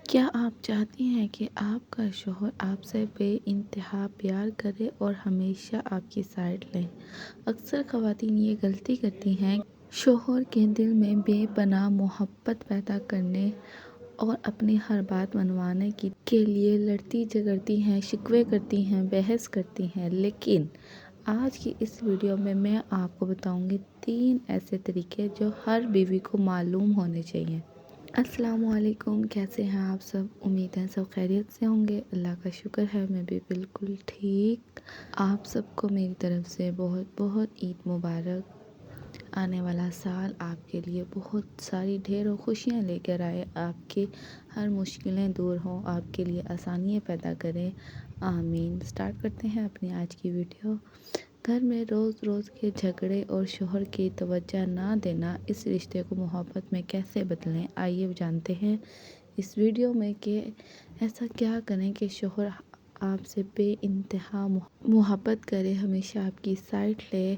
کیا آپ چاہتی ہیں کہ آپ کا شوہر آپ سے بے انتہا پیار کرے اور ہمیشہ آپ کی سائڈ لیں؟ اکثر خواتین یہ غلطی کرتی ہیں، شوہر کے دل میں بے پناہ محبت پیدا کرنے اور اپنی ہر بات منوانے کے لیے لڑتی جھگڑتی ہیں، شکوے کرتی ہیں، بحث کرتی ہیں۔ لیکن آج کی اس ویڈیو میں آپ کو بتاؤں گی 3 ایسے طریقے جو ہر بیوی کو معلوم ہونے چاہیے۔ السلام علیکم، کیسے ہیں آپ سب؟ امید ہے سب خیریت سے ہوں گے۔ اللہ کا شکر ہے میں بھی بالکل ٹھیک۔ آپ سب کو میری طرف سے بہت بہت عید مبارک۔ آنے والا سال آپ کے لیے بہت ساری ڈھیروں خوشیاں لے کر آئے، آپ کی ہر مشکلیں دور ہوں، آپ کے لیے آسانیاں پیدا کریں، آمین۔ سٹارٹ کرتے ہیں اپنی آج کی ویڈیو۔ گھر میں روز روز کے جھگڑے اور شوہر کی توجہ نہ دینا اس رشتے کو محبت میں کیسے بدلیں؟ آئیے جانتے ہیں اس ویڈیو میں کہ ایسا کیا کریں کہ شوہر آپ سے بے انتہا محبت کرے، ہمیشہ آپ کی سائڈ لے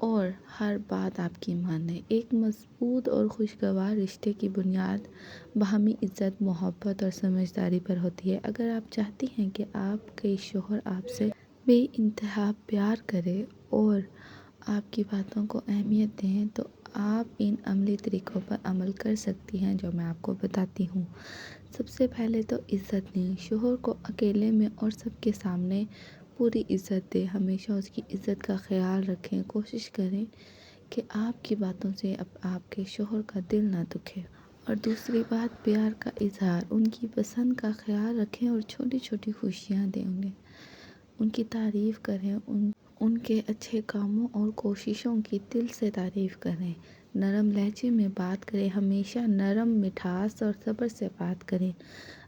اور ہر بات آپ کی مانے۔ ایک مضبوط اور خوشگوار رشتے کی بنیاد باہمی عزت، محبت اور سمجھداری پر ہوتی ہے۔ اگر آپ چاہتی ہیں کہ آپ کے شوہر آپ سے بے انتہا پیار کرے اور آپ کی باتوں کو اہمیت دیں تو آپ ان عملی طریقوں پر عمل کر سکتی ہیں جو میں آپ کو بتاتی ہوں۔ سب سے پہلے تو عزت دیں۔ شوہر کو اکیلے میں اور سب کے سامنے پوری عزت دیں، ہمیشہ اس کی عزت کا خیال رکھیں، کوشش کریں کہ آپ کی باتوں سے آپ کے شوہر کا دل نہ دکھے۔ اور دوسری بات، پیار کا اظہار، ان کی پسند کا خیال رکھیں اور چھوٹی چھوٹی خوشیاں دیں انہیں، ان کی تعریف کریں، ان کے اچھے کاموں اور کوششوں کی دل سے تعریف کریں۔ نرم لہجے میں بات کریں، ہمیشہ نرم، مٹھاس اور صبر سے بات کریں۔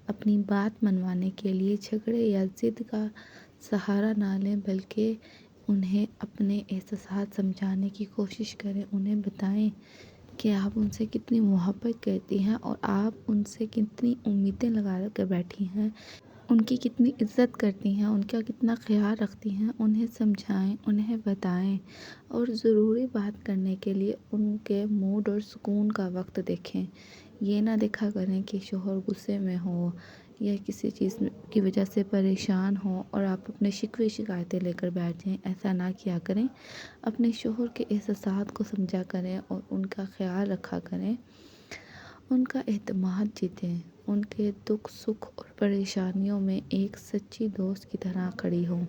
اپنی بات منوانے کے لیے جھگڑے یا ضد کا سہارا نہ لیں، بلکہ انہیں اپنے احساسات سمجھانے کی کوشش کریں۔ انہیں بتائیں کہ آپ ان سے کتنی محبت کرتی ہیں اور آپ ان سے کتنی امیدیں لگا کر بیٹھی ہیں، ان کی کتنی عزت کرتی ہیں، ان کا کتنا خیال رکھتی ہیں۔ انہیں سمجھائیں، انہیں بتائیں اور ضروری بات کرنے کے لیے ان کے موڈ اور سکون کا وقت دیکھیں۔ یہ نہ دیکھا کریں کہ شوہر غصے میں ہو یا کسی چیز کی وجہ سے پریشان ہو اور آپ اپنے شکوے شکایتیں لے کر بیٹھ جائیں، ایسا نہ کیا کریں۔ اپنے شوہر کے احساسات کو سمجھا کریں اور ان کا خیال رکھا کریں، ان کا اعتماد جیتیں، ان کے دکھ سکھ اور پریشانیوں میں ایک سچی دوست کی طرح کھڑی ہوں۔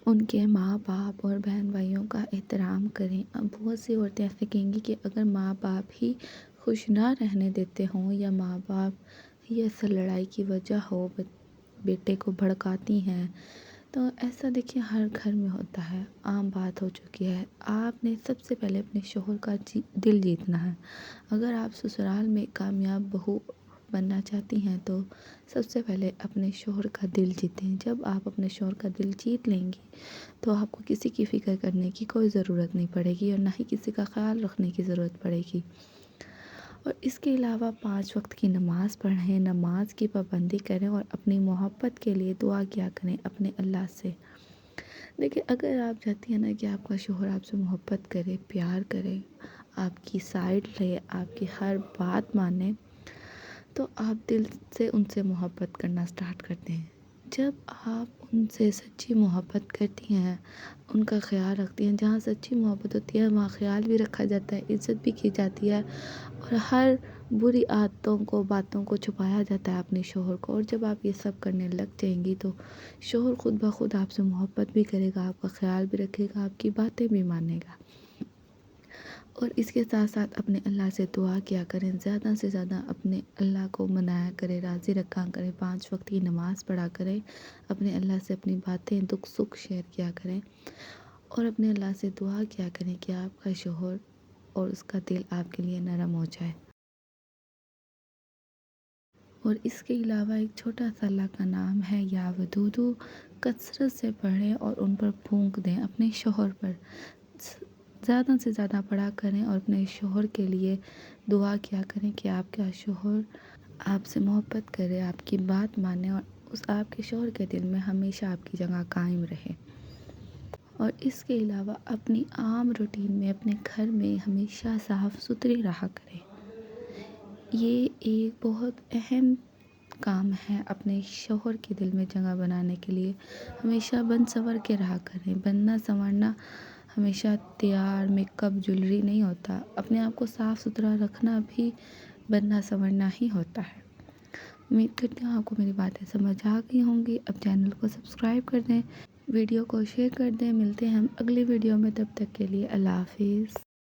ان کے ماں باپ اور بہن بھائیوں کا احترام کریں۔ اب بہت سی عورتیں ایسے کہیں گی کہ اگر ماں باپ ہی خوش نہ رہنے دیتے ہوں یا ماں باپ ہی ایسا لڑائی کی وجہ ہو، بیٹے کو بھڑکاتی ہیں، تو ایسا دیکھیے ہر گھر میں ہوتا ہے، عام بات ہو چکی ہے۔ آپ نے سب سے پہلے اپنے شوہر کا دل جیتنا ہے۔ اگر آپ سسرال میں کامیاب بہو بننا چاہتی ہیں تو سب سے پہلے اپنے شوہر کا دل جیتیں۔ جب آپ اپنے شوہر کا دل جیت لیں گی تو آپ کو کسی کی فکر کرنے کی کوئی ضرورت نہیں پڑے گی اور نہ ہی کسی کا خیال رکھنے کی ضرورت پڑے گی۔ اور اس کے علاوہ 5 وقت کی نماز پڑھیں، نماز کی پابندی کریں اور اپنی محبت کے لیے دعا کیا کریں اپنے اللہ سے۔ دیکھیں اگر آپ چاہتی ہیں نا کہ آپ کا شوہر آپ سے محبت کرے، پیار کرے، آپ کی سائڈ لے، آپ کی ہر بات مانے، تو آپ دل سے ان سے محبت کرنا سٹارٹ کرتے ہیں۔ جب آپ ان سے سچی محبت کرتی ہیں، ان کا خیال رکھتی ہیں، جہاں سچی محبت ہوتی ہے وہاں خیال بھی رکھا جاتا ہے، عزت بھی کی جاتی ہے اور ہر بری عادتوں کو، باتوں کو چھپایا جاتا ہے اپنے شوہر کو۔ اور جب آپ یہ سب کرنے لگ جائیں گی تو شوہر خود بخود آپ سے محبت بھی کرے گا، آپ کا خیال بھی رکھے گا، آپ کی باتیں بھی مانے گا۔ اور اس کے ساتھ ساتھ اپنے اللہ سے دعا کیا کریں، زیادہ سے زیادہ اپنے اللہ کو منایا کریں، راضی رکھا کریں، 5 وقت کی نماز پڑھا کریں، اپنے اللہ سے اپنی باتیں، دکھ سکھ شیئر کیا کریں اور اپنے اللہ سے دعا کیا کریں کہ آپ کا شوہر اور اس کا دل آپ کے لیے نرم ہو جائے۔ اور اس کے علاوہ ایک چھوٹا سا اللہ کا نام ہے یا ودودو، کثرت سے پڑھیں اور ان پر پھونک دیں، اپنے شوہر پر زیادہ سے زیادہ پڑھا کریں اور اپنے شوہر کے لیے دعا کیا کریں کہ آپ کا شوہر آپ سے محبت کرے، آپ کی بات مانے اور آپ کے شوہر کے دل میں ہمیشہ آپ کی جگہ قائم رہے۔ اور اس کے علاوہ اپنی عام روٹین میں اپنے گھر میں ہمیشہ صاف ستھری رہا کریں۔ یہ ایک بہت اہم کام ہے اپنے شوہر کے دل میں جگہ بنانے کے لیے ہمیشہ بن سنور کے رہا کریں. بننا سنورنا ہمیشہ تیار میک اپ جویلری نہیں ہوتا. اپنے آپ کو صاف ستھرا رکھنا بھی بننا سنورنا ہی ہوتا ہے. امید کرتی ہوں آپ کو میری باتیں سمجھ آ گئی ہوں گی. اب چینل کو سبسکرائب کر دیں, ویڈیو کو شیئر کر دیں. ملتے ہیں ہم اگلی ویڈیو میں, تب تک کے لیے اللہ حافظ.